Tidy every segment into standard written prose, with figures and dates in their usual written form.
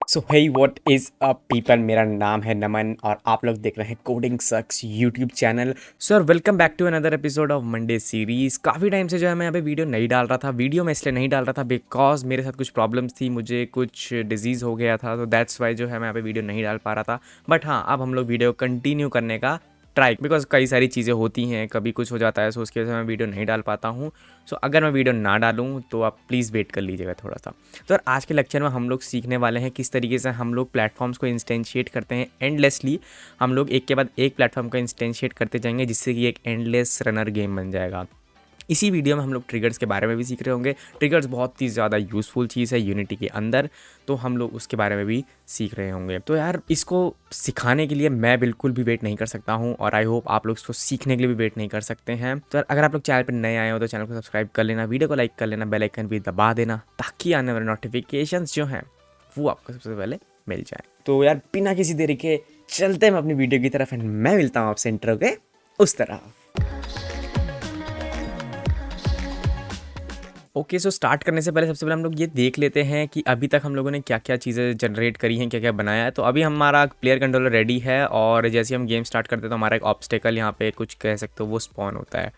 So hey what is up people, मेरा नाम है नमन और आप लोग देख रहे हैं coding sucks YouTube channel. Sir welcome back to another episode of Monday series. काफ़ी टाइम से जो है मैं यहाँ पे वीडियो नहीं डाल रहा था। वीडियो मैं इसलिए नहीं डाल रहा था बिकॉज मेरे साथ कुछ प्रॉब्लम्स थी, मुझे कुछ डिजीज़ हो गया था, तो दैट्स वाई जो है मैं यहाँ पे वीडियो नहीं डाल पा रहा था। बट हाँ, अब हम लोग वीडियो कंटिन्यू करने का ट्राई, बिकॉज कई सारी चीज़ें होती हैं, कभी कुछ हो जाता है, सो उसकी वजह से मैं वीडियो नहीं डाल पाता हूँ। सो अगर मैं वीडियो ना डालूँ तो आप प्लीज़ वेट कर लीजिएगा थोड़ा सा। तो यार आज के लेक्चर में हम लोग सीखने वाले हैं किस तरीके से हम लोग प्लेटफॉर्म्स को इंस्टेंशिएट करते हैं एंडलेसली। हम लोग एक के बाद एक प्लेटफॉर्म का इंस्टेंशिएट करते जाएंगे जिससे कि एक एंडलेस रनर गेम बन जाएगा। इसी वीडियो में हम लोग ट्रिगर्स के बारे में भी सीख रहे होंगे। ट्रिगर्स बहुत ही ज़्यादा यूज़फुल चीज़ है यूनिटी के अंदर, तो हम लोग उसके बारे में भी सीख रहे होंगे। तो यार इसको सिखाने के लिए मैं बिल्कुल भी वेट नहीं कर सकता हूँ और आई होप आप लोग इसको सीखने के लिए भी वेट नहीं कर सकते हैं। तो यार अगर आप लोग चैनल पर नए आए हो तो चैनल को सब्सक्राइब कर लेना, वीडियो को लाइक कर लेना, बेल आइकन भी दबा देना ताकि आने वाले नोटिफिकेशंस जो हैं वो आपको सबसे पहले मिल जाए। तो यार बिना किसी देरी के चलते हैं अपनी वीडियो की तरफ एंड मैं मिलता हूँ आपसे इंट्रो के उस तरह। ओके, सो स्टार्ट करने से पहले सबसे पहले हम लोग ये देख लेते हैं कि अभी तक हम लोगों ने क्या क्या चीज़ें जनरेट करी हैं, क्या क्या बनाया है। तो अभी हमारा प्लेयर कंट्रोलर रेडी है और जैसे हम गेम स्टार्ट करते हैं तो हमारा एक ऑब्स्टेकल यहाँ पे कुछ कह सकते हो वो स्पॉन होता है।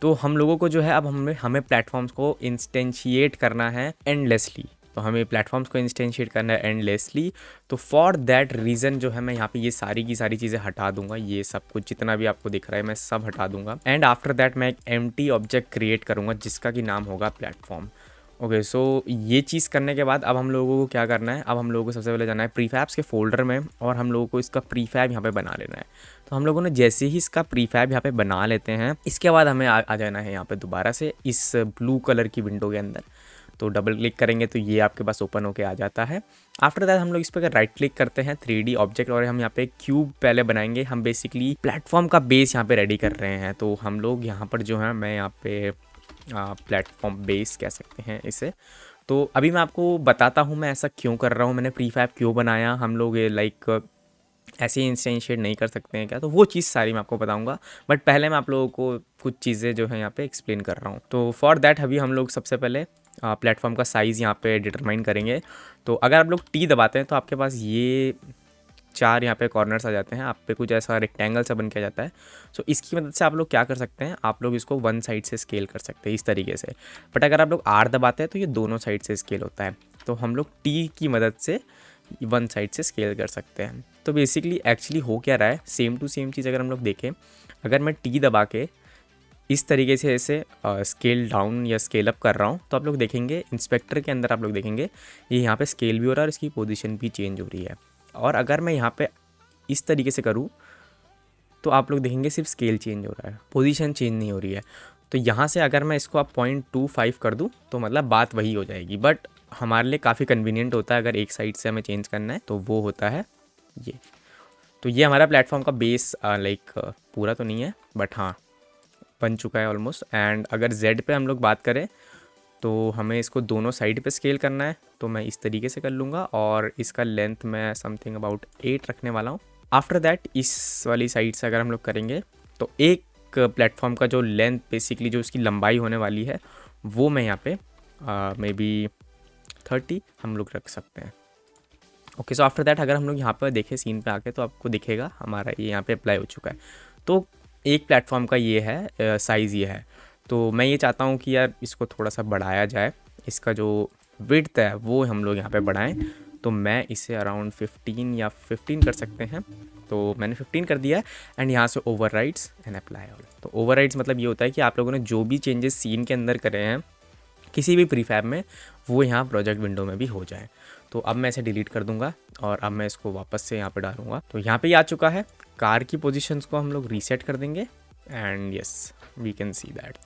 तो हम लोगों को जो है अब हमें प्लेटफॉर्म्स को इंस्टेंशिएट करना है एंडलेसली। तो हमें प्लेटफॉर्म्स को इंस्टेंशिएट करना है एंडलेसली। तो फॉर दैट रीज़न जो है मैं यहाँ पे ये सारी की सारी चीज़ें हटा दूंगा, ये सब कुछ जितना भी आपको दिख रहा है मैं सब हटा दूंगा एंड आफ्टर दैट मैं एक एम्प्टी ऑब्जेक्ट क्रिएट करूँगा जिसका कि नाम होगा प्लेटफॉर्म। ओके, सो ये चीज़ करने के बाद अब हम लोगों को क्या करना है, अब हम लोगों को सबसे पहले जाना है प्रीफैब्स के फोल्डर में और हम लोगों को इसका प्रीफैब यहाँ पे बना लेना है। तो हम लोगों ने जैसे ही इसका प्रीफैब यहाँ पे बना लेते हैं इसके बाद हमें आ जाना है यहाँ पे दोबारा से इस ब्लू कलर की विंडो के अंदर। तो डबल क्लिक करेंगे तो ये आपके पास ओपन होके आ जाता है। आफ्टर दैट हम लोग इस पर राइट क्लिक करते हैं 3D ऑब्जेक्ट और हम यहाँ पे क्यूब पहले बनाएंगे। हम बेसिकली प्लेटफॉर्म का बेस यहाँ पे रेडी कर रहे हैं। तो हम लोग यहाँ पर जो है मैं यहाँ पे प्लेटफॉर्म बेस कह सकते हैं इसे। तो अभी मैं आपको बताता हूँ मैं ऐसा क्यों कर रहा हूँ, मैंने प्रीफैब क्यों बनाया। हम लोग ये लाइक ऐसे ही इंस्टेंशिएट नहीं कर सकते हैं क्या, तो वो चीज़ सारी मैं आपको बताऊंगा। बट पहले मैं आप लोगों को कुछ चीज़ें जो है यहाँ पे एक्सप्लेन कर रहा हूँ। तो फॉर दैट अभी हम लोग सबसे पहले प्लेटफॉर्म का साइज़ यहाँ पे डिटरमाइन करेंगे। तो अगर आप लोग टी दबाते हैं तो आपके पास ये चार यहाँ पे कॉर्नर्स आ जाते हैं, आप पे कुछ ऐसा रेक्टेंगल सा बन के आ जाता है। सो इसकी मदद से आप लोग क्या कर सकते हैं, आप लोग इसको वन साइड से स्केल कर सकते हैं इस तरीके से। बट अगर आप लोग आर दबाते हैं तो ये दोनों साइड से स्केल होता है। तो हम लोग टी की मदद से वन साइड से स्केल कर सकते हैं। तो बेसिकली एक्चुअली हो क्या रहा है, सेम टू सेम चीज़ अगर हम लोग देखें, अगर मैं टी दबा के इस तरीके से ऐसे स्केल डाउन या स्केल अप कर रहा हूँ तो आप लोग देखेंगे इंस्पेक्टर के अंदर आप लोग देखेंगे ये यहाँ पे स्केल भी हो रहा है और इसकी पोजीशन भी चेंज हो रही है। और अगर मैं यहाँ पे इस तरीके से करूँ तो आप लोग देखेंगे सिर्फ स्केल चेंज हो रहा है, पोजीशन चेंज नहीं हो रही है। तो यहाँ से अगर मैं इसको अब 0.25 कर दूँ तो मतलब बात वही हो जाएगी। बट हमारे लिए काफ़ी कन्वीनियंट होता है अगर एक साइड से हमें चेंज करना है, तो वो होता है ये। तो ये हमारा प्लेटफॉर्म का बेस लाइक पूरा तो नहीं है बट हाँ बन चुका है ऑलमोस्ट। एंड अगर Z पे हम लोग बात करें तो हमें इसको दोनों साइड पे स्केल करना है, तो मैं इस तरीके से कर लूँगा और इसका लेंथ मैं समथिंग अबाउट 8 रखने वाला हूँ। आफ्टर दैट इस वाली साइड से अगर हम लोग करेंगे तो एक प्लेटफॉर्म का जो लेंथ बेसिकली जो उसकी लंबाई होने वाली है वो मैं यहाँ पे मे बी 30 हम लोग रख सकते हैं। ओके, सो आफ्टर दैट अगर हम लोग यहाँ पर देखें सीन पे आके तो आपको दिखेगा हमारा ये यहाँ पे अप्लाई हो चुका है। तो एक प्लेटफॉर्म का ये है साइज़ ये है। तो मैं ये चाहता हूँ कि यार इसको थोड़ा सा बढ़ाया जाए, इसका जो विड्थ है वो हम लोग यहाँ पे बढ़ाएं। तो मैं इसे अराउंड 15 या 15 कर सकते हैं। तो मैंने 15 कर दिया है एंड यहाँ से ओवरराइड्स एंड अप्लाई ऑल। तो ओवरराइड्स मतलब ये होता है कि आप लोगों ने जो भी चेंजेस सीन के अंदर करे हैं किसी भी प्रीफैब में वो यहाँ प्रोजेक्ट विंडो में भी हो जाए। तो अब मैं इसे डिलीट कर दूंगा और अब मैं इसको वापस से यहाँ पे डालूंगा। तो यहाँ पे आ चुका है। कार की पोजीशंस को हम लोग रीसेट कर देंगे and yes we can see that.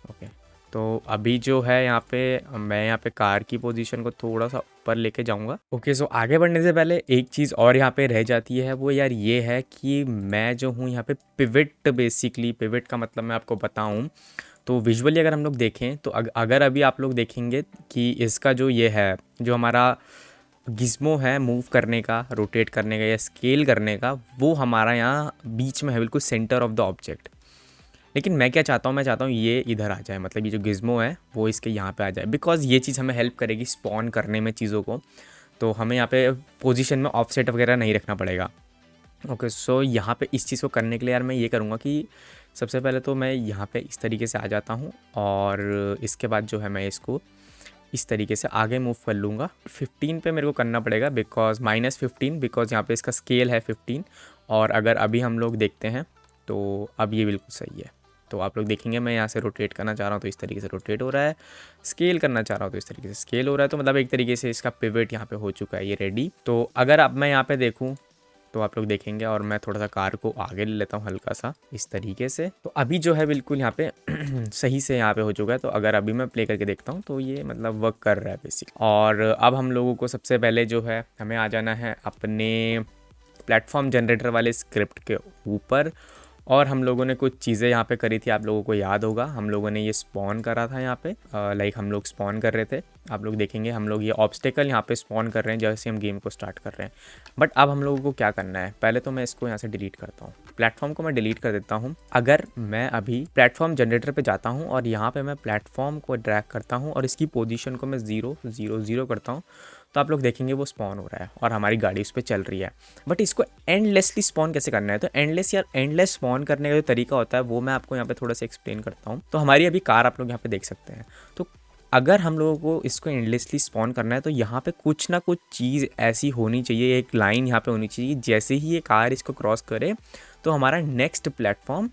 Okay, तो अभी जो है यहाँ पे मैं यहाँ पे कार की पोजीशन को थोड़ा सा ऊपर लेके जाऊँगा। ओके, सो आगे बढ़ने से पहले एक चीज़ और यहाँ पे रह जाती है, वो यार ये है कि मैं जो हूँ यहाँ पे पिविट, बेसिकली पिविट का मतलब मैं आपको बताऊँ तो विजुअली अगर हम लोग देखें तो अगर अभी आप लोग देखेंगे कि इसका जो ये है, जो हमारा गिज़्मो है मूव करने का, रोटेट करने का या स्केल करने का, वो हमारा यहाँ बीच में है, बिल्कुल सेंटर ऑफ द ऑब्जेक्ट। लेकिन मैं क्या चाहता हूँ, मैं चाहता हूँ ये इधर आ जाए, मतलब ये जो गिज़्मो है वो इसके यहाँ पे आ जाए, बिकॉज़ ये चीज़ हमें हेल्प करेगी स्पॉन करने में चीज़ों को। तो हमें यहाँ पे पोजीशन में ऑफसेट वगैरह नहीं रखना पड़ेगा। ओके, सो यहाँ पे इस चीज़ को करने के लिए यार मैं ये करूँगा कि सबसे पहले तो मैं यहाँ पे इस तरीके से आ जाता हूँ, और इसके बाद जो है मैं इसको इस तरीके से आगे मूव कर लूँगा। 15 पे मेरे को करना पड़ेगा, बिकॉज़ -15, बिकॉज़ यहाँ पे इसका स्केल है 15। और अगर अभी हम लोग देखते हैं तो अब ये बिल्कुल सही है। तो आप लोग देखेंगे मैं यहाँ से रोटेट करना चाह रहा हूँ तो इस तरीके से रोटेट हो रहा है, स्केल करना चाह रहा हूँ तो इस तरीके से स्केल हो रहा है। तो मतलब एक तरीके से इसका पिवट यहाँ पे हो चुका है, ये रेडी। तो अगर अब मैं यहाँ पे देखूँ तो आप लोग देखेंगे, और मैं थोड़ा सा कार को आगे ले लेता हूँ हल्का सा इस तरीके से। तो अभी जो है बिल्कुल यहाँ पे सही से यहाँ पे हो चुका है। तो अगर अभी मैं प्ले करके देखता हूँ तो ये मतलब वर्क कर रहा है बेसिक। और अब हम लोगों को सबसे पहले जो है हमें आ जाना है अपने प्लेटफॉर्म जनरेटर वाले स्क्रिप्ट के ऊपर, और हम लोगों ने कुछ चीज़ें यहाँ पे करी थी, आप लोगों को याद होगा। हम लोगों ने ये स्पॉन करा था यहाँ पे, लाइक हम लोग स्पॉन कर रहे थे। आप लोग देखेंगे हम लोग ये ऑब्स्टेकल यहाँ पे स्पॉन कर रहे हैं जैसे हम गेम को स्टार्ट कर रहे हैं। बट अब हम लोगों को क्या करना है, पहले तो मैं इसको यहाँ से डिलीट करता हूँ, प्लेटफॉर्म को मैं डिलीट कर देता हूँ। अगर मैं अभी प्लेटफॉर्म जनरेटर पर जाता हूँ और यहाँ पर मैं प्लेटफॉर्म को ड्रैग करता हूँ और इसकी पोजिशन को मैं 0 0 0 करता हूँ, तो आप लोग देखेंगे वो स्पॉन हो रहा है और हमारी गाड़ी उस पर चल रही है। बट इसको एंडलेसली स्पॉन कैसे करना है, तो एंडलेस यार एंडलेस स्पॉन करने का जो तरीका होता है वो मैं आपको यहाँ पे थोड़ा सा एक्सप्लेन करता हूँ। तो हमारी अभी कार आप लोग यहाँ पे देख सकते हैं। तो अगर हम लोगों को इसको एंडलेसली स्पॉन करना है तो यहाँ पे कुछ ना कुछ चीज़ ऐसी होनी चाहिए, एक लाइन यहाँ पे होनी चाहिए, जैसे ही ये कार इसको क्रॉस करे तो हमारा नेक्स्ट प्लेटफॉर्म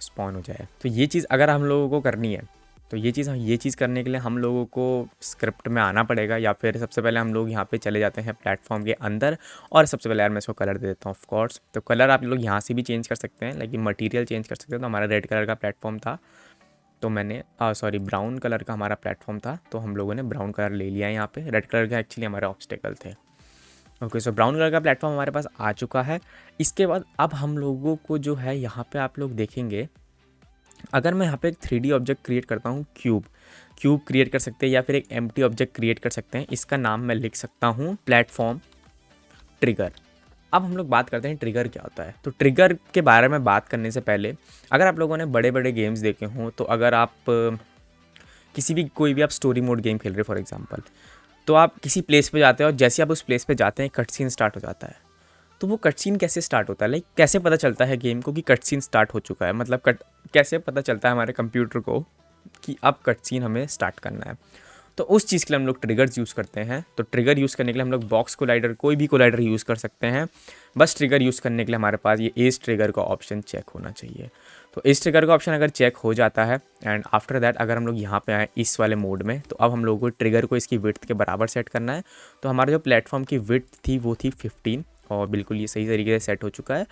स्पॉन हो जाए। तो ये चीज़ अगर हम लोगों को करनी है तो ये चीज़ करने के लिए हम लोगों को स्क्रिप्ट में आना पड़ेगा, या फिर सबसे पहले हम लोग यहाँ पे चले जाते हैं प्लेटफॉर्म के अंदर। और सबसे पहले यार मैं इसको कलर दे देता हूँ ऑफ कोर्स। तो कलर आप लोग यहाँ से भी चेंज कर सकते हैं, लेकिन मटेरियल चेंज कर सकते हैं। तो हमारा रेड कलर का प्लेटफॉर्म था, तो मैंने सॉरी ब्राउन कलर का हमारा प्लेटफॉर्म था, तो हम लोगों ने ब्राउन कलर ले लिया है यहाँ पे। रेड कलर का एक्चुअली हमारे ऑब्स्टेकल थे। ओके, सो ब्राउन कलर का प्लेटफॉर्म हमारे पास आ चुका है। इसके बाद अब हम लोगों को जो है यहाँ पे आप लोग देखेंगे, अगर मैं यहाँ पे एक 3D ऑब्जेक्ट क्रिएट करता हूँ, क्यूब क्रिएट कर सकते हैं, या फिर एक एम्प्टी ऑब्जेक्ट क्रिएट कर सकते हैं। इसका नाम मैं लिख सकता हूँ प्लेटफॉर्म ट्रिगर। अब हम लोग बात करते हैं ट्रिगर क्या होता है। तो ट्रिगर के बारे में बात करने से पहले, अगर आप लोगों ने बड़े बड़े गेम्स देखे हों, तो अगर आप किसी भी कोई भी आप स्टोरी मोड गेम खेल रहे फॉर एग्जांपल, तो आप किसी प्लेस पे जाते हैं और जैसे आप उस प्लेस पे जाते हैं कट सीन स्टार्ट हो जाता है। तो वो कट सीन कैसे स्टार्ट होता है, लाइक कैसे पता चलता है गेम को कि कट सीन स्टार्ट हो चुका है, मतलब कैसे पता चलता है हमारे कंप्यूटर को कि अब कट सीन हमें स्टार्ट करना है। तो उस चीज़ के लिए हम लोग ट्रिगर्स यूज़ करते हैं। तो ट्रिगर यूज़ करने के लिए हम लोग बॉक्स कोलाइडर, कोई भी कोलाइडर यूज़ कर सकते हैं। बस ट्रिगर यूज़ करने के लिए हमारे पास ये एज ट्रिगर का ऑप्शन चेक होना चाहिए। तो एज ट्रिगर का ऑप्शन अगर चेक हो जाता है, एंड आफ्टर दैट अगर हम लोग यहाँ पे आए इस वाले मोड में, तो अब हम लोगों को ट्रिगर को इसकी विड्थ के बराबर सेट करना है। तो हमारा जो प्लेटफॉर्म की विड्थ थी वो थी 15, और बिल्कुल ये सही तरीके से सेट हो चुका है।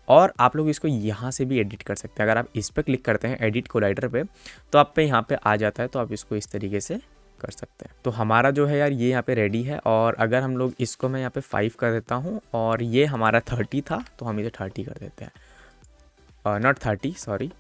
और आप लोग इसको यहाँ से भी एडिट कर सकते हैं। अगर आप इस पर क्लिक करते हैं एडिट कोलाइडर पे, तो आप पे यहाँ पे आ जाता है, तो आप इसको इस तरीके से कर सकते हैं। तो हमारा जो है यार ये यहाँ पे रेडी है। और अगर हम लोग इसको मैं यहाँ पे 5 कर देता हूँ, और ये हमारा 30 था तो हम इसे 30 कर देते हैं, नॉट 30 सॉरी,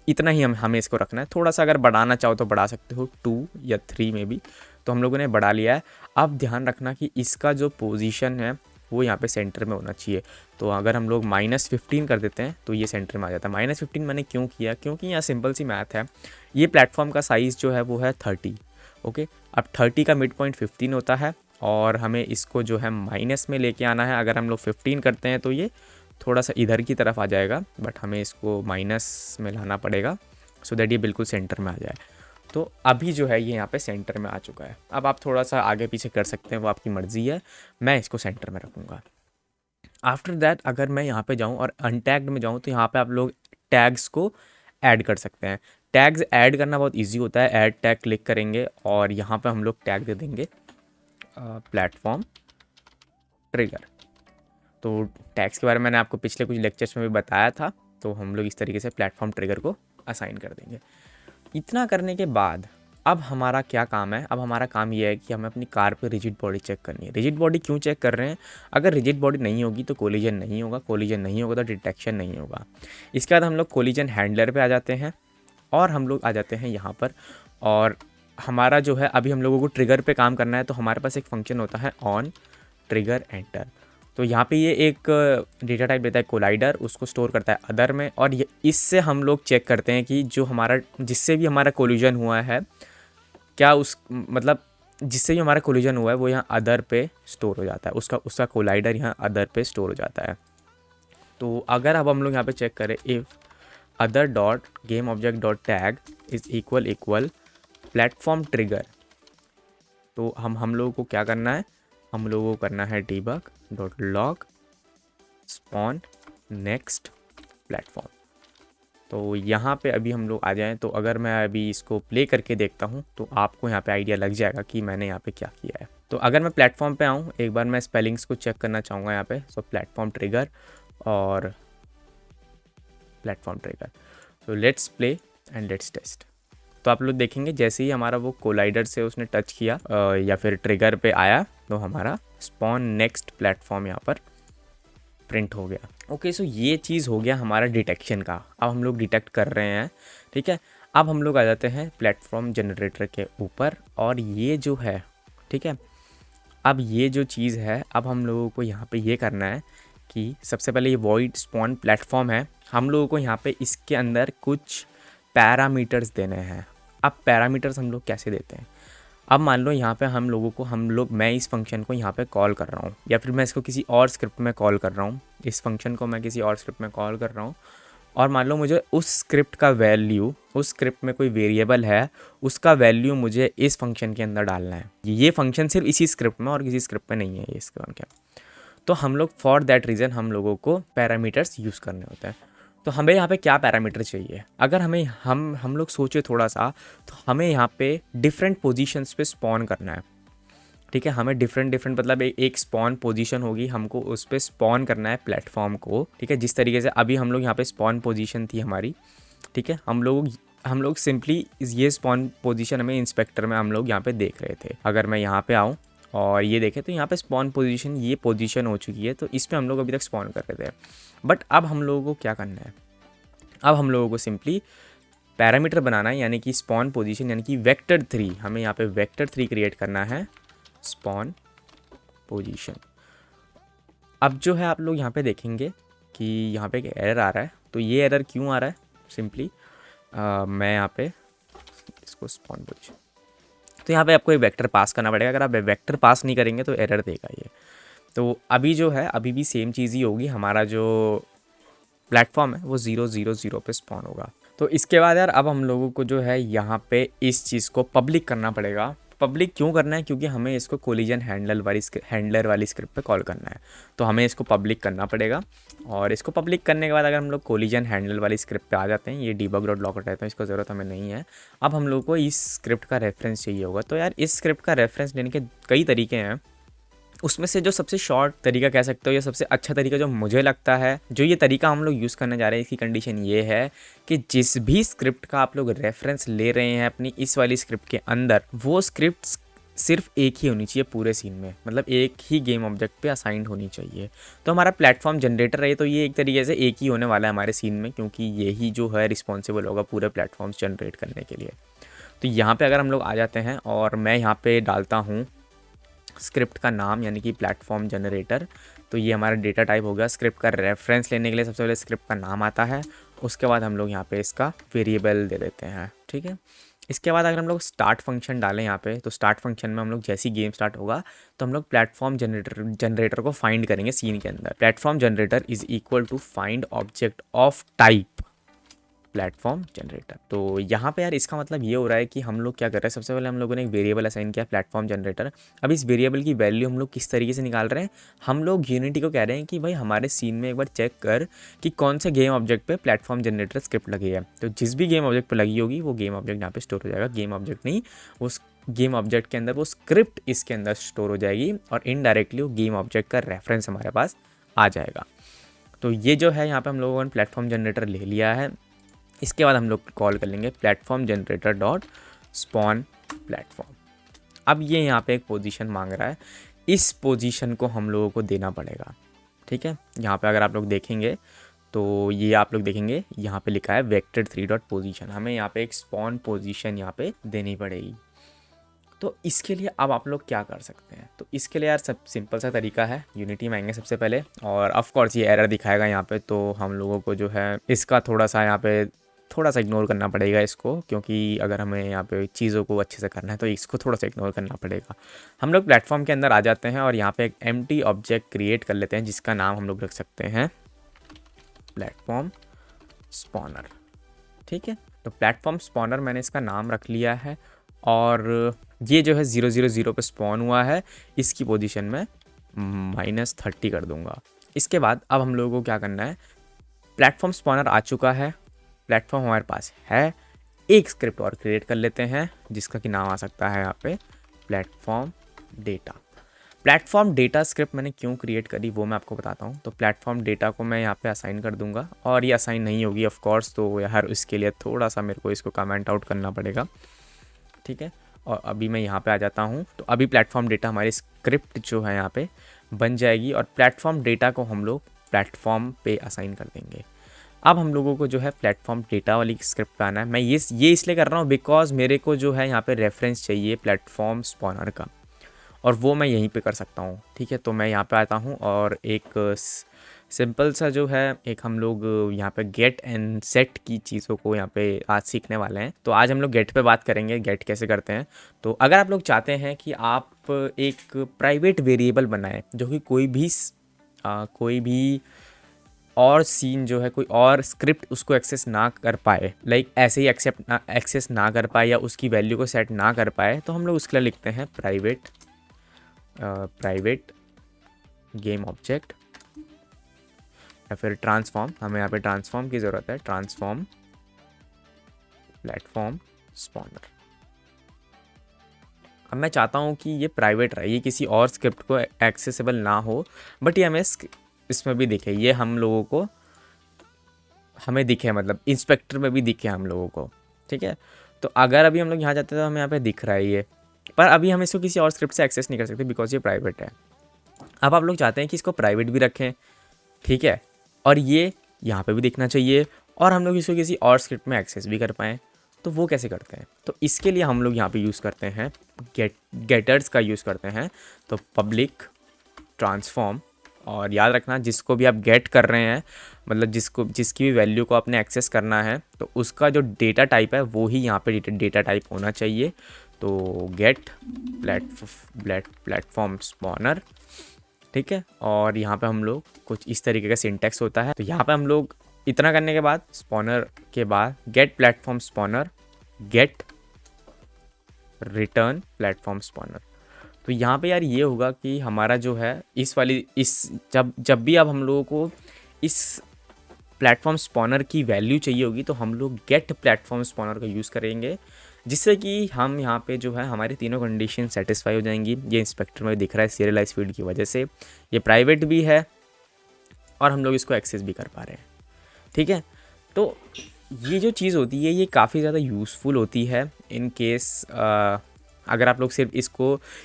इतना ही हमें इसको रखना है। थोड़ा सा अगर बढ़ाना चाहो तो बढ़ा सकते हो, 2 या 3 में भी। तो हम लोगों ने बढ़ा लिया है। अब ध्यान रखना कि इसका जो पोजीशन है वो यहाँ पे सेंटर में होना चाहिए। तो अगर हम लोग -15 कर देते हैं तो ये सेंटर में आ जाता है। -15 मैंने क्यों किया, क्योंकि यहाँ सिंपल सी मैथ है। ये प्लेटफॉर्म का साइज़ जो है वो है 30। ओके, अब 30 का मिड पॉइंट 15 होता है, और हमें इसको जो है माइनस में लेके आना है। अगर हम लोग 15 करते हैं तो ये थोड़ा सा इधर की तरफ आ जाएगा, बट हमें इसको माइनस में लाना पड़ेगा सो दैट ये बिल्कुल सेंटर में आ जाए। तो अभी जो है ये यहाँ पे सेंटर में आ चुका है। अब आप थोड़ा सा आगे पीछे कर सकते हैं, वो आपकी मर्ज़ी है। मैं इसको सेंटर में रखूँगा। आफ्टर दैट अगर मैं यहाँ पे जाऊँ और अनटैग्ड में जाऊँ, तो यहाँ पे आप लोग टैग्स को ऐड कर सकते हैं। टैग्स ऐड करना बहुत इजी होता है। ऐड टैग क्लिक करेंगे और यहाँ पे हम लोग टैग दे देंगे प्लेटफॉर्म ट्रिगर। तो टैग्स के बारे में मैंने आपको पिछले कुछ लेक्चर्स में भी बताया था। तो हम लोग इस तरीके से प्लेटफॉर्म ट्रिगर को असाइन कर देंगे। इतना करने के बाद अब हमारा क्या काम है, अब हमारा काम ये है कि हमें अपनी कार पे रिजिड बॉडी चेक करनी है। रिजिड बॉडी क्यों चेक कर रहे हैं, अगर रिजिड बॉडी नहीं होगी तो कोलिजन नहीं होगा, कोलिजन नहीं होगा तो डिटेक्शन नहीं होगा। इसके बाद हम लोग कोलिजन हैंडलर पे आ जाते हैं, और हम लोग आ जाते हैं यहाँ पर। और हमारा जो है अभी हम लोगों को ट्रिगर पे काम करना है, तो हमारे पास एक फंक्शन होता है ऑन ट्रिगर एंटर। तो यहाँ पे ये एक डेटा टाइप लेता है कोलाइडर, उसको स्टोर करता है अदर में, और इससे हम लोग चेक करते हैं कि जो हमारा जिससे भी हमारा कोलिजन हुआ है क्या उस मतलब जिससे भी हमारा कोलिजन हुआ है वो यहाँ अदर पे स्टोर हो जाता है, उसका उसका कोलाइडर यहाँ अदर पे स्टोर हो जाता है। तो अगर अब हम लोग यहाँ पे चेक करें, if other dot game object dot tag is equal equal platform trigger, तो हम लोगों को क्या करना है, हम लोगों को करना है debug dot log spawn next platform. तो यहाँ पे अभी हम लोग आ जाएं, तो अगर मैं अभी इसको प्ले करके देखता हूँ तो आपको यहाँ पे आइडिया लग जाएगा कि मैंने यहाँ पे क्या किया है। तो अगर मैं प्लेटफॉर्म पे आऊँ, एक बार मैं स्पेलिंग्स को चेक करना चाहूँगा यहाँ पे, सो प्लेटफॉर्म ट्रिगर और प्लेटफॉर्म ट्रिगर। तो let's play and let's test. तो आप लोग देखेंगे जैसे ही हमारा वो कोलाइडर से उसने टच किया या फिर ट्रिगर पे आया, तो हमारा स्पॉन नेक्स्ट प्लेटफॉर्म यहाँ पर प्रिंट हो गया। ओके, सो ये चीज़ हो गया हमारा डिटेक्शन का। अब हम लोग डिटेक्ट कर रहे हैं, ठीक है। अब हम लोग आ जाते हैं प्लेटफॉर्म जनरेटर के ऊपर, और ये जो है, ठीक है, अब ये जो चीज़ है, अब हम लोगों को यहाँ पे ये करना है कि सबसे पहले ये वॉइड स्पॉन प्लेटफॉर्म है, हम लोगों को यहाँ पे इसके अंदर कुछ पैरामीटर्स देने हैं। अब पैरामीटर्स हम लोग कैसे देते हैं, अब मान लो यहाँ पे मैं इस फंक्शन को यहाँ पे कॉल कर रहा हूँ, या फिर मैं इसको किसी और स्क्रिप्ट में कॉल कर रहा हूँ, इस फंक्शन को मैं किसी और स्क्रिप्ट में कॉल कर रहा हूँ, और मान लो मुझे उस स्क्रिप्ट का वैल्यू, उस स्क्रिप्ट में कोई वेरिएबल है, उसका वैल्यू मुझे इस फंक्शन के अंदर डालना है। ये फंक्शन सिर्फ इसी स्क्रिप्ट में और किसी स्क्रिप्ट में नहीं है ये इसका फंक्शन। तो हम लोग फॉर दैट रीज़न हम लोगों को पैरामीटर्स यूज़ करने होते हैं। तो हमें यहाँ पे क्या पैरामीटर चाहिए, अगर हमें हम लोग सोचे थोड़ा सा, तो हमें यहाँ पे डिफरेंट पोजीशंस पे स्पॉन करना है, ठीक है। हमें डिफरेंट मतलब एक स्पॉन पोजीशन होगी, हमको उस पर स्पॉन करना है प्लेटफॉर्म को, ठीक है। जिस तरीके से अभी हम लोग यहाँ पे स्पॉन पोजीशन थी हमारी, ठीक है, हम लोग सिंपली ये स्पॉन पोजीशन हमें इंस्पेक्टर में हम लोग यहाँ पे देख रहे थे। अगर मैं यहाँ पे आऊँ और ये देखें तो यहाँ पे स्पॉन पोजीशन, ये पोजीशन हो चुकी है, तो इस पे हम लोग अभी तक स्पॉन कर रहे थे। बट अब हम लोगों को क्या करना है, अब हम लोगों को सिंपली पैरामीटर बनाना है, यानी कि स्पॉन पोजीशन यानी कि वेक्टर 3, हमें यहाँ पे वेक्टर 3 क्रिएट करना है, स्पॉन पोजीशन। अब जो है आप लोग यहाँ पे देखेंगे कि यहाँ पे एक एरर आ रहा है। तो ये एरर क्यों आ रहा है, सिंपली मैं यहाँ पे इसको स्पॉन पोजीशन, तो यहाँ पे आपको एक वेक्टर पास करना पड़ेगा। अगर आप वेक्टर पास नहीं करेंगे तो एरर देगा ये। तो अभी जो है, अभी भी सेम चीज़ ही होगी, हमारा जो प्लेटफॉर्म है वो 0 0 0 पे स्पॉन होगा। तो इसके बाद यार अब हम लोगों को जो है यहाँ पे इस चीज़ को पब्लिक करना पड़ेगा। पब्लिक क्यों करना है, क्योंकि हमें इसको कोलिजन हैंडलर वाली स्क्रिप्ट पे कॉल करना है, तो हमें इसको पब्लिक करना पड़ेगा। और इसको पब्लिक करने के बाद अगर हम लोग कोलिजन हैंडल वाली स्क्रिप्ट पे आ जाते हैं, ये डीबग डॉट लॉग रहता है, इसको ज़रूरत हमें नहीं है। अब हम लोग को इस स्क्रिप्ट का रेफरेंस चाहिए होगा। तो यार इस स्क्रिप्ट का रेफरेंस लेने के कई तरीके हैं, उसमें से जो सबसे शॉर्ट तरीका कह सकते हो या सबसे अच्छा तरीका जो मुझे लगता है, जो ये तरीका हम लोग यूज़ करने जा रहे हैं, इसकी कंडीशन ये है कि जिस भी स्क्रिप्ट का आप लोग रेफरेंस ले रहे हैं अपनी इस वाली स्क्रिप्ट के अंदर, वो स्क्रिप्ट सिर्फ एक ही होनी चाहिए पूरे सीन में, मतलब एक ही गेम ऑब्जेक्ट पे असाइंड होनी चाहिए। तो हमारा प्लेटफॉर्म जनरेटर है, तो ये एक तरीके से एक ही होने वाला है हमारे सीन में, क्योंकि यही जो है रिस्पॉन्सिबल होगा पूरे प्लेटफॉर्म्स जनरेट करने के लिए। तो यहाँ पे अगर हम लोग आ जाते हैं और मैं यहाँ पे डालता हूँ स्क्रिप्ट का नाम, यानी कि प्लेटफॉर्म जनरेटर, तो ये हमारा डेटा टाइप हो गया। स्क्रिप्ट का रेफरेंस लेने के लिए सबसे पहले स्क्रिप्ट का नाम आता है, उसके बाद हम लोग यहाँ पे इसका वेरिएबल दे देते हैं, ठीक है। इसके बाद अगर हम लोग स्टार्ट फंक्शन डालें यहाँ पे, तो स्टार्ट फंक्शन में हम लोग जैसी गेम स्टार्ट होगा तो हम लोग प्लेटफॉर्म जनरेटर को फाइंड करेंगे सीन के अंदर। Platform generator is equal to find object of type platform generator. तो यहाँ पे यार इसका मतलब ये हो रहा है कि हम लोग क्या कर रहे हैं, सबसे पहले हम लोगों ने एक वेरिएबल असाइन किया प्लेटफॉर्म जनरेटर। अब इस वेरिएबल की वैल्यू हम लोग किस तरीके से निकाल रहे हैं, हम लोग यूनिटी को कह रहे हैं कि भाई हमारे सीन में एक बार चेक कर कि कौन से गेम ऑब्जेक्ट पे प्लेटफॉर्म जनरेटर स्क्रिप्ट लगी है। तो जिस भी गेम ऑब्जेक्ट पर लगी होगी वो गेम ऑब्जेक्ट यहाँ पे स्टोर हो जाएगा। गेम ऑब्जेक्ट नहीं, उस गेम ऑब्जेक्ट के अंदर वो स्क्रिप्ट इसके अंदर स्टोर हो जाएगी, और इनडायरेक्टली वो गेम ऑब्जेक्ट का रेफरेंस हमारे पास आ जाएगा। तो ये जो है यहाँ पे हम लोगों ने प्लेटफॉर्म जनरेटर ले लिया है। इसके बाद हम लोग कॉल कर लेंगे platform generator dot spawn platform. अब ये यहाँ पे एक पोजीशन मांग रहा है, इस पोजीशन को हम लोगों को देना पड़ेगा, ठीक है। यहाँ पे अगर आप लोग देखेंगे तो ये आप लोग देखेंगे यहाँ पे लिखा है वेक्टर 3 डॉट पोजीशन, हमें यहाँ पे एक स्पॉन पोजीशन यहाँ पे देनी पड़ेगी। तो इसके लिए अब आप लोग क्या कर सकते हैं, तो इसके लिए यार सब सिंपल सा तरीका है, यूनिटी में आएंगे सबसे पहले और ऑफ कोर्स ये एरर दिखाएगा यहाँ पे, तो हम लोगों को जो है इसका थोड़ा सा यहाँ पे थोड़ा सा इग्नोर करना पड़ेगा इसको, क्योंकि अगर हमें यहाँ पे चीज़ों को अच्छे से करना है तो इसको थोड़ा सा इग्नोर करना पड़ेगा। हम लोग प्लेटफॉर्म के अंदर आ जाते हैं और यहाँ पे एक एम्प्टी ऑब्जेक्ट क्रिएट कर लेते हैं जिसका नाम हम लोग रख सकते हैं प्लेटफॉर्म स्पॉनर। ठीक है, तो प्लेटफॉर्म स्पॉनर मैंने इसका नाम रख लिया है और ये जो है 000 पे स्पॉन हुआ है, इसकी पोजीशन में -30 कर दूंगा। इसके बाद अब हम लोगों को क्या करना है, प्लेटफॉर्म स्पॉनर आ चुका है, प्लेटफॉर्म हमारे पास है, एक स्क्रिप्ट और क्रिएट कर लेते हैं जिसका कि नाम आ सकता है यहाँ पे platform data. Platform data script मैंने क्यों क्रिएट करी वो मैं आपको बताता हूँ। तो प्लेटफॉर्म डेटा को मैं यहाँ पे असाइन कर दूंगा और ये असाइन नहीं होगी ऑफ कोर्स, तो यार इसके लिए थोड़ा सा मेरे को इसको कमेंट आउट करना पड़ेगा। ठीक है, और अभी मैं यहाँ पे आ जाता हूँ, तो अभी प्लेटफॉर्म डेटा हमारी स्क्रिप्ट जो है यहाँ पे बन जाएगी और प्लेटफॉर्म डेटा को हम लोग प्लेटफॉर्म पे असाइन कर देंगे। अब हम लोगों को जो है प्लेटफॉर्म डेटा वाली स्क्रिप्ट पे आना है। मैं ये इसलिए कर रहा हूँ बिकॉज मेरे को जो है यहाँ पे रेफरेंस चाहिए प्लेटफॉर्म स्पॉनर का और वो मैं यहीं पे कर सकता हूँ। ठीक है, तो मैं यहाँ पे आता हूँ और एक सिंपल सा जो है एक हम लोग यहाँ पे गेट एंड सेट की चीज़ों को यहाँ पे आज सीखने वाले हैं। तो आज हम लोग गेट पे बात करेंगे, गेट कैसे करते हैं। तो अगर आप लोग चाहते हैं कि आप एक प्राइवेट वेरिएबल बनाएं जो कि कोई भी और सीन जो है कोई और स्क्रिप्ट उसको एक्सेस ना कर पाए, लाइक ऐसे ही एक्सेस ना कर पाए या उसकी वैल्यू को सेट ना कर पाए, तो हम लोग उसके लिए लिखते हैं प्राइवेट गेम ऑब्जेक्ट या फिर ट्रांसफॉर्म। हमें यहाँ पे ट्रांसफॉर्म की ज़रूरत है, ट्रांसफॉर्म प्लेटफॉर्म स्पॉनर। अब मैं चाहता हूँ कि ये प्राइवेट रहे, ये किसी और स्क्रिप्ट को एक्सेसिबल ना हो, बट ये हमें इसमें भी दिखे, ये हम लोगों को हमें दिखे, मतलब इंस्पेक्टर में भी दिखे हम लोगों को। ठीक है, तो अगर अभी हम लोग यहाँ जाते हैं तो हमें यहाँ पे दिख रहा है ये, पर अभी हम इसको किसी और स्क्रिप्ट से एक्सेस नहीं कर सकते बिकॉज ये प्राइवेट है। अब आप लोग चाहते हैं कि इसको प्राइवेट भी रखें, ठीक है, और ये यहाँ पे भी दिखना चाहिए और हम लोग इसको किसी और स्क्रिप्ट में एक्सेस भी कर पाएँ, तो वो कैसे करते हैं। तो इसके लिए हम लोग यहाँ पे यूज़ करते हैं गेटर्स का यूज़ करते हैं। तो पब्लिक ट्रांसफॉर्म, और याद रखना जिसको भी आप गेट कर रहे हैं, मतलब जिसकी भी वैल्यू को आपने एक्सेस करना है, तो उसका जो डेटा टाइप है वो ही यहाँ पे डेटा टाइप होना चाहिए। तो गेट प्लेटफॉर्म स्पॉनर, ठीक है, और यहाँ पे हम लोग कुछ इस तरीके का सिंटैक्स होता है। तो यहाँ पे हम लोग इतना करने के बाद स्पॉनर के बाद get platform spawner, get return platform spawner. तो यहाँ पे यार ये होगा कि हमारा जो है जब भी अब हम लोगों को इस प्लेटफॉर्म स्पॉनर की वैल्यू चाहिए होगी तो हम लोग गेट प्लेटफॉर्म स्पॉनर का यूज़ करेंगे, जिससे कि हम यहाँ पे जो है हमारी तीनों कंडीशन सेटिस्फाई हो जाएंगी। ये इंस्पेक्टर में दिख रहा है सीरियलाइज फील्ड की वजह से, ये प्राइवेट भी है और हम लोग इसको एक्सेस भी कर पा रहे हैं। ठीक है, तो ये जो चीज़ होती है ये काफ़ी ज़्यादा यूज़फुल होती है इन केस अगर आप लोग सिर्फ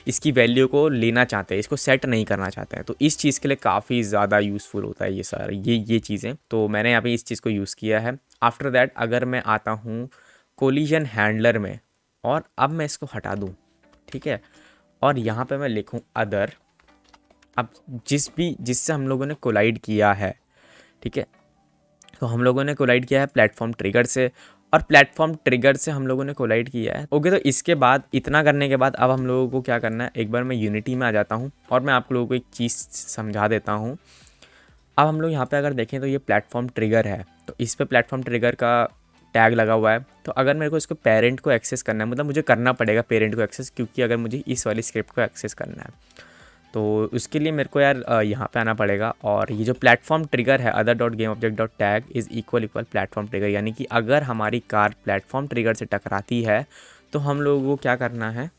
इसकी वैल्यू को लेना चाहते हैं, इसको सेट नहीं करना चाहते हैं, तो इस चीज़ के लिए काफ़ी ज़्यादा यूज़फुल होता है ये सारा ये चीज़ें। तो मैंने यहाँ पे इस चीज़ को यूज़ किया है। आफ्टर दैट अगर मैं आता हूँ कोलिजन हैंडलर में और अब मैं इसको हटा दूँ, ठीक है, और यहाँ पे मैं लिखूँ अदर। अब जिससे हम लोगों ने कोलाइड किया है, ठीक है, तो हम लोगों ने कोलाइड किया है प्लेटफॉर्म ट्रिगर से, और प्लेटफॉर्म ट्रिगर से हम लोगों ने कोलाइड किया है। ओके, तो इसके बाद इतना करने के बाद अब हम लोगों को क्या करना है, एक बार मैं यूनिटी में आ जाता हूँ और मैं आप लोगों को एक चीज़ समझा देता हूँ। अब हम लोग यहाँ पे अगर देखें तो ये प्लेटफॉर्म ट्रिगर है, तो इस पे प्लेटफॉर्म ट्रिगर का टैग लगा हुआ है। तो अगर मेरे को इसको पेरेंट को एक्सेस करना है, मतलब मुझे करना पड़ेगा पेरेंट को एक्सेस, क्योंकि अगर मुझे इस वाली स्क्रिप्ट को एक्सेस करना है तो उसके लिए मेरे को यार यहाँ पे आना पड़ेगा। और ये जो प्लेटफॉर्म ट्रिगर है other dot game object dot tag is equal platform trigger, यानी कि अगर हमारी कार प्लेटफॉर्म ट्रिगर से टकराती है तो हम लोगों को क्या करना है,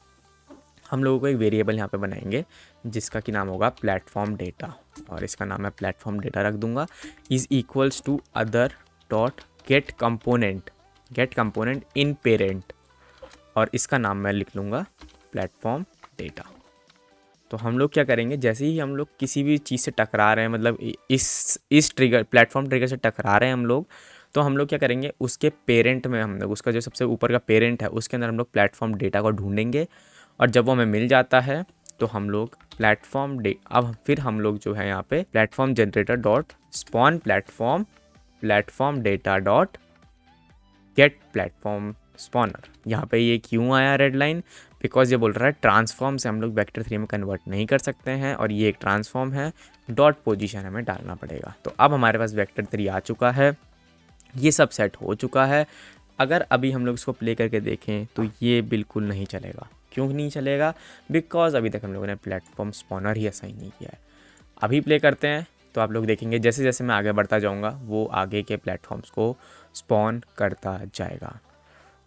हम लोगों को एक वेरिएबल यहाँ पे बनाएंगे जिसका कि नाम होगा प्लेटफॉर्म डेटा, और इसका नाम मैं प्लेटफॉर्म डेटा रख दूंगा, is equals to other dot get component in parent, और इसका नाम मैं लिख लूँगा प्लेटफॉर्म डेटा। तो हम लोग क्या करेंगे, जैसे ही हम लोग किसी भी चीज़ से टकरा रहे हैं, मतलब इस ट्रिगर प्लेटफॉर्म ट्रिगर से टकरा रहे हैं हम लोग, तो हम लोग क्या करेंगे, उसके पेरेंट में हम लोग उसका जो सबसे ऊपर का पेरेंट है उसके अंदर हम लोग प्लेटफॉर्म डेटा को ढूंढेंगे और जब वो हमें मिल जाता है तो हम लोग अब फिर हम लोग जो है यहाँ पे platform generator dot spawn platform data dot gate platform spawner. यहाँ पे ये क्यों आया रेड लाइन, बिकॉज ये बोल रहा है ट्रांसफॉर्म से हम लोग वेक्टर 3 में कन्वर्ट नहीं कर सकते हैं और ये एक ट्रांसफॉर्म है, डॉट पोजीशन हमें डालना पड़ेगा। तो अब हमारे पास वेक्टर 3 आ चुका है, ये सब सेट हो चुका है। अगर अभी हम लोग इसको प्ले करके देखें तो ये बिल्कुल नहीं चलेगा। क्यों नहीं चलेगा, बिकॉज अभी तक हम लोगों ने प्लेटफॉर्म स्पॉनर ही असाइन नहीं किया है। अभी प्ले करते हैं तो आप लोग देखेंगे जैसे जैसे मैं आगे बढ़ता जाऊंगा वो आगे के प्लेटफॉर्म्स को स्पॉन करता जाएगा।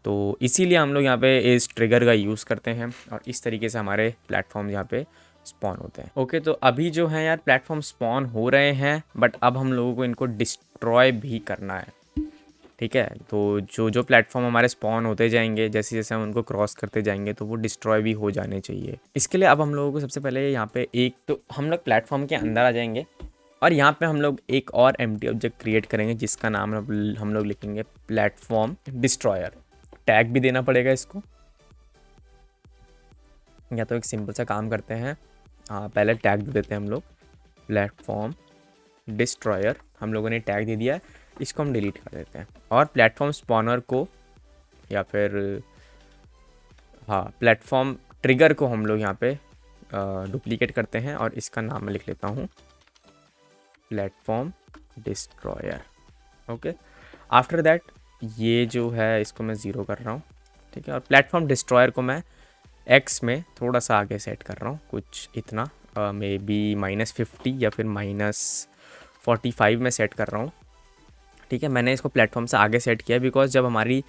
तो इसीलिए हम लोग यहाँ पे इस ट्रिगर का यूज़ करते हैं और इस तरीके से हमारे प्लेटफॉर्म यहाँ पे स्पॉन होते हैं। ओके, तो अभी जो है यार प्लेटफॉर्म स्पॉन हो रहे हैं, बट अब हम लोगों को इनको डिस्ट्रॉय भी करना है। ठीक है, तो जो जो प्लेटफॉर्म हमारे स्पॉन होते जाएंगे, जैसे जैसे हम उनको क्रॉस करते जाएंगे तो वो डिस्ट्रॉय भी हो जाने चाहिए। इसके लिए अब हम लोगों को सबसे पहले यहाँ पे एक तो हम लोग प्लेटफॉर्म के अंदर आ जाएंगे और यहाँ पे हम लोग एक और एम्प्टी ऑब्जेक्ट क्रिएट करेंगे जिसका नाम हम लोग लिखेंगे प्लेटफॉर्म डिस्ट्रॉयर। टैग भी देना पड़ेगा इसको, या तो एक सिंपल सा काम करते हैं, पहले टैग दे देते हैं हम लोग प्लेटफॉर्म डिस्ट्रॉयर। हम लोगों ने टैग दे दिया है, इसको हम डिलीट कर देते हैं और प्लेटफॉर्म स्पॉनर को या फिर प्लेटफॉर्म ट्रिगर को हम लोग यहाँ पे डुप्लीकेट करते हैं और इसका नाम मैं लिख लेता हूँ platform destroyer. Okay, after that ये जो है इसको मैं 0 कर रहा हूँ। ठीक है, और प्लेटफॉर्म डिस्ट्रॉयर को मैं एक्स में थोड़ा सा आगे सेट कर रहा हूँ, कुछ इतना मे बी -50 या फिर -45 में सेट कर रहा हूँ। ठीक है, मैंने इसको प्लेटफॉर्म से आगे सेट किया बिकॉज जब हमारी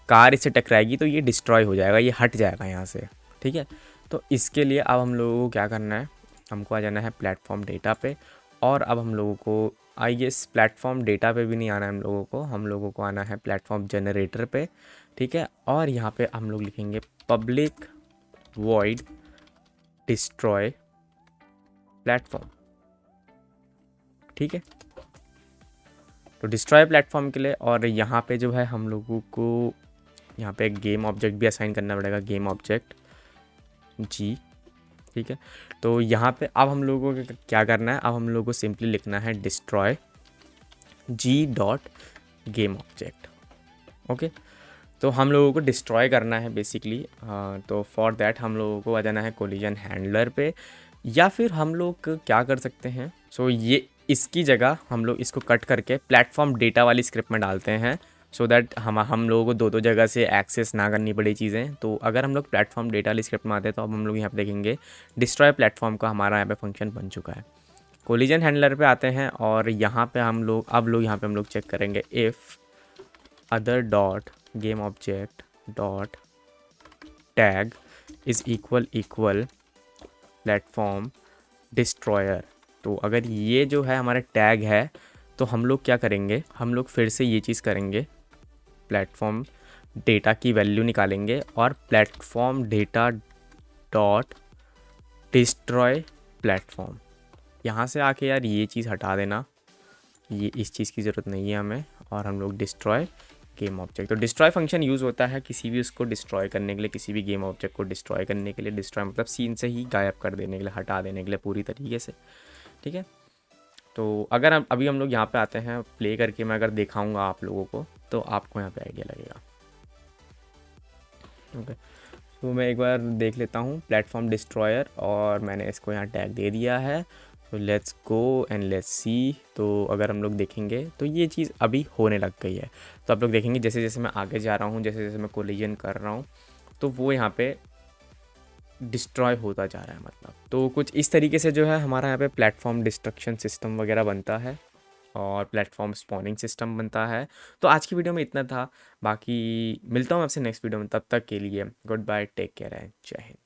कार इससे टकराएगी तो ये डिस्ट्रॉय हो जाएगा, ये हट जाएगा यहाँ से। ठीक है, तो इसके लिए अब हम लोगों को क्या करना है, हमको आ जाना है प्लेटफॉर्म डेटा पे और अब हम लोगों को आई गेस प्लेटफॉर्म डेटा पे भी नहीं आना है, हम लोगों को आना है प्लेटफॉर्म जनरेटर पे। ठीक है, और यहाँ पे हम लोग लिखेंगे पब्लिक वॉइड डिस्ट्रॉय प्लेटफॉर्म। ठीक है, तो डिस्ट्रॉय प्लेटफॉर्म के लिए और यहाँ पे जो है हम लोगों को यहाँ पे एक गेम ऑब्जेक्ट भी असाइन करना पड़ेगा, गेम ऑब्जेक्ट जी। ठीक है, तो यहाँ पे अब हम लोगों को क्या करना है, अब हम लोगों को सिंपली लिखना है डिस्ट्रॉय जी डॉट गेम ऑब्जेक्ट। ओके, तो हम लोगों को डिस्ट्रॉय करना है बेसिकली। तो फॉर दैट हम लोगों को आ जाना है कोलिजन हैंडलर पे, या फिर हम लोग क्या कर सकते हैं, सो ये इसकी जगह हम लोग इसको कट करके प्लेटफॉर्म डेटा वाली स्क्रिप्ट में डालते हैं सो दैट हम लोगों को दो जगह से एक्सेस ना करनी पड़े चीज़ें। तो अगर हम लोग प्लेटफॉर्म डेटा वाली स्क्रिप्ट में आते हैं तो अब हम लोग यहाँ पे देखेंगे डिस्ट्रॉय प्लेटफॉर्म का हमारा यहाँ पे फंक्शन बन चुका है। कोलिजन हैंडलर पे आते हैं और यहाँ पे हम लोग यहाँ पे हम लोग चेक करेंगे if other dot game object dot tag is equal platform destroyer. तो अगर ये जो है हमारा टैग है तो हम लोग क्या करेंगे, हम लोग फिर से ये चीज़ करेंगे, प्लेटफॉर्म डेटा की वैल्यू निकालेंगे और platform data dot destroy platform. यहाँ से आके यार ये चीज़ हटा देना, ये इस चीज़ की ज़रूरत नहीं है हमें, और हम लोग डिस्ट्रॉय गेम ऑब्जेक्ट। तो डिस्ट्रॉय फंक्शन यूज़ होता है किसी भी उसको डिस्ट्रॉय करने के लिए, किसी भी गेम ऑब्जेक्ट को डिस्ट्रॉय करने के लिए। डिस्ट्रॉय मतलब सीन से ही गायब कर देने के लिए, हटा देने के लिए पूरी तरीके से। ठीक है, तो अगर अभी हम लोग यहाँ पे आते हैं, प्ले करके मैं अगर दिखाऊंगा आप लोगों को तो आपको यहाँ पे आइडिया लगेगा। ओके, तो मैं एक बार देख लेता हूँ प्लेटफॉर्म डिस्ट्रॉयर और मैंने इसको यहाँ टैग दे दिया है। तो let's go and let's see. तो अगर हम लोग देखेंगे तो ये चीज़ अभी होने लग गई है। तो आप लोग देखेंगे जैसे जैसे मैं आगे जा रहा हूँ, जैसे जैसे मैं कोलिजन कर रहा हूँ, तो वो यहाँ पे डिस्ट्रॉय होता जा रहा है मतलब। तो कुछ इस तरीके से जो है हमारा यहाँ पे प्लेटफॉर्म डिस्ट्रक्शन सिस्टम वगैरह बनता है और प्लेटफॉर्म स्पॉनिंग सिस्टम बनता है। तो आज की वीडियो में इतना था, बाकी मिलता हूँ आपसे नेक्स्ट वीडियो में। तब तक के लिए good bye, take care and जय हिंद।